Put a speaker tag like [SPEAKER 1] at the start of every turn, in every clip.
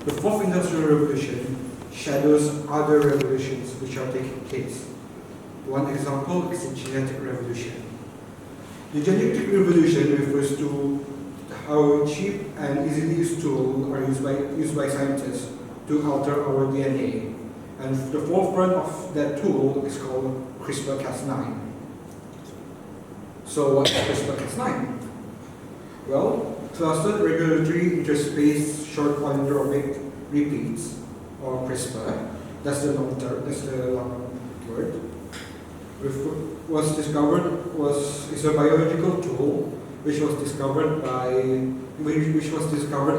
[SPEAKER 1] The fourth industrial revolution shadows other revolutions which are taking place. One example is the genetic revolution. The genetic revolution refers to how cheap and easily used tools are used by scientists to alter our DNA. And the forefront of that tool is called CRISPR-Cas9. So what is CRISPR-Cas9? Well, clustered regulatory interspaced short palindromic repeats, or CRISPR, that's the long word, is a biological tool which was discovered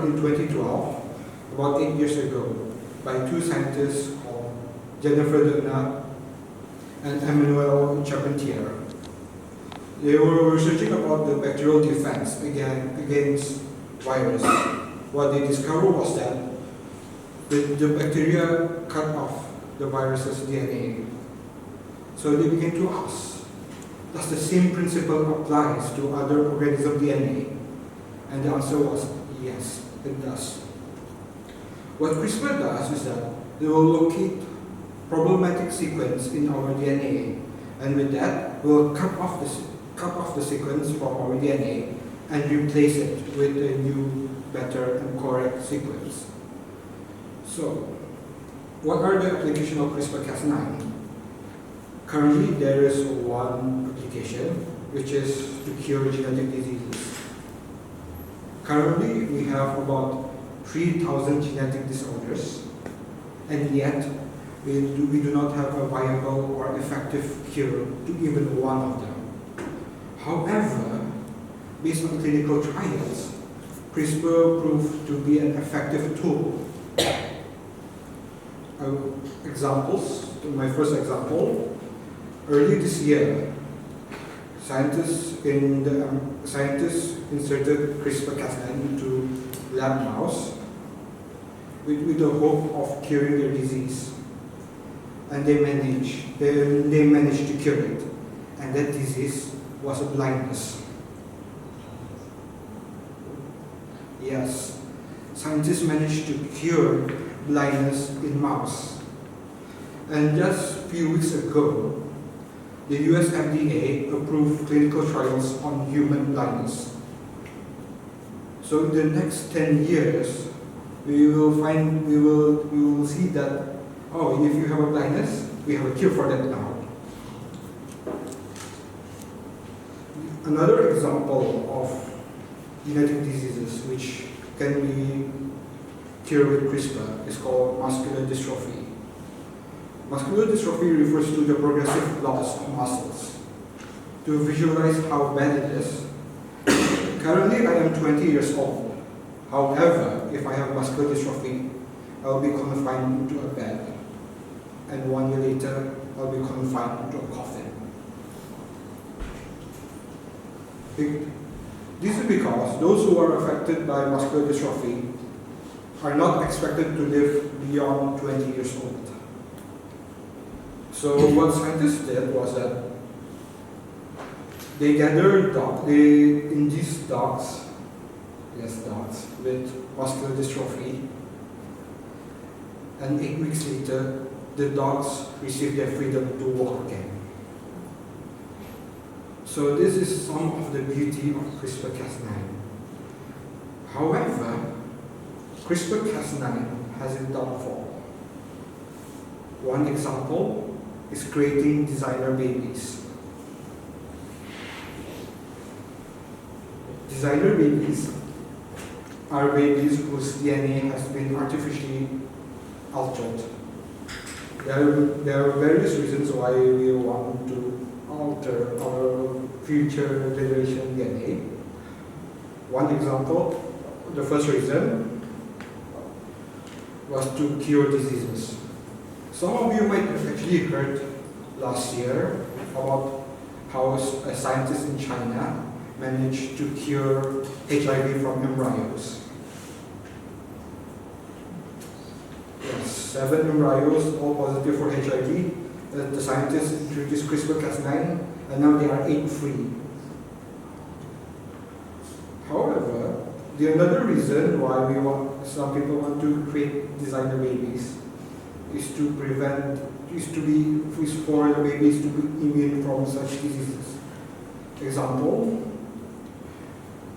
[SPEAKER 1] in 2012, about 8 years ago, by two scientists called Jennifer Doudna and Emmanuel Charpentier. They were researching about the bacterial defense against virus. What they discovered was that the bacteria cut off the virus's DNA. So they began to ask, does the same principle applies to other organism DNA? And the answer was yes, it does. What CRISPR does is that it will locate problematic sequence in our DNA, and with that, we'll cut off the sequence from our DNA and replace it with a new, better, and correct sequence. So, what are the applications of CRISPR-Cas9? Currently, there is one application, which is to cure genetic diseases. Currently, we have about 3,000 genetic disorders, and yet we do not have a viable or effective cure to even one of them. However, based on clinical trials, CRISPR proved to be an effective tool. Examples, my first example, early this year, scientists inserted CRISPR-Cas9 into lab mouse with the hope of curing their disease. And they managed to cure it. And that disease was a blindness. Yes, scientists managed to cure blindness in mouse. And just a few weeks ago, the US FDA approved clinical trials on human blindness. So in the next 10 years, we will see that, oh, if you have a blindness, we have a cure for that now. Another example of genetic diseases which can be cured with CRISPR is called muscular dystrophy. Muscular dystrophy refers to the progressive loss of muscles. To visualize how bad it is, currently I am 20 years old. However, if I have muscular dystrophy, I will be confined into a bed. And 1 year later, I will be confined into a coffin. This is because those who are affected by muscular dystrophy are not expected to live beyond 20 years old. So what scientists did was that they gathered induced dogs with muscular dystrophy, and 8 weeks later, the dogs received their freedom to walk again. So this is some of the beauty of CRISPR-Cas9. However, CRISPR-Cas9 has a downfall. One example is creating designer babies. Designer babies are babies whose DNA has been artificially altered. There are various reasons why we want to alter our future generation DNA. One example, the first reason was to cure diseases. Some of you might have actually heard last year about how a scientist in China managed to cure HIV from embryos. Yes, 7 embryos, all positive for HIV. The scientists introduced CRISPR-Cas9, and now they are AIDS-free. However, The another reason why some people want to create designer babies is for the babies to be immune from such diseases. Example,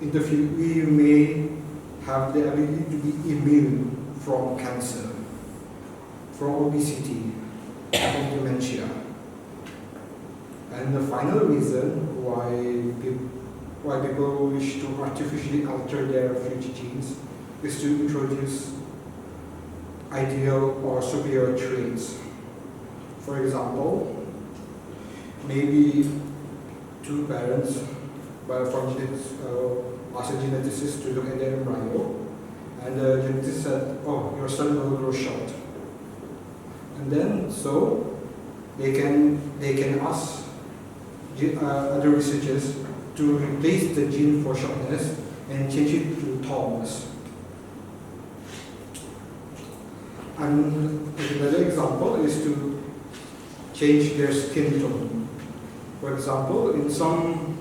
[SPEAKER 1] in the future we may have the ability to be immune from cancer, from obesity, from dementia. And the final reason why people wish to artificially alter their future genes is to introduce ideal or superior traits. For example, maybe two parents asked a geneticist to look at their embryo, and the geneticist said, "Oh, your son will grow short." And then they can ask other researchers to replace the gene for shortness and change it to tallness. And another example is to change their skin tone. For example, in some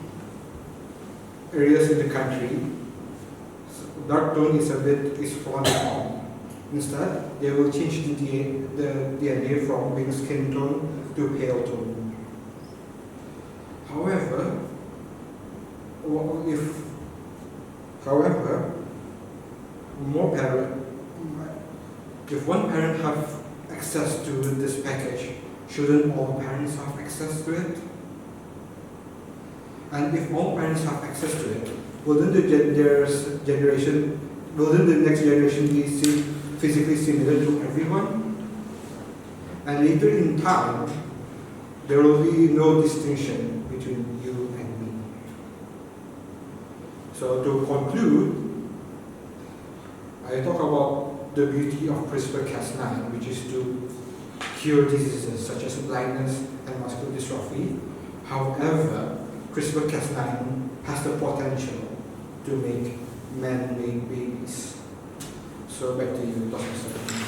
[SPEAKER 1] areas in the country, dark tone is frowned upon. Instead, they will change the DNA from being skin tone to pale tone. However, if one parent have access to this package, shouldn't all parents have access to it? And if all parents have access to it, wouldn't the next generation be physically similar to everyone? And later in time, there will be no distinction between you and me. So to conclude, I talk about the beauty of CRISPR-Cas9, which is to cure diseases such as blindness and muscular dystrophy. However, CRISPR-Cas9 has the potential to make man-made babies. So back to you, Dr. Sir.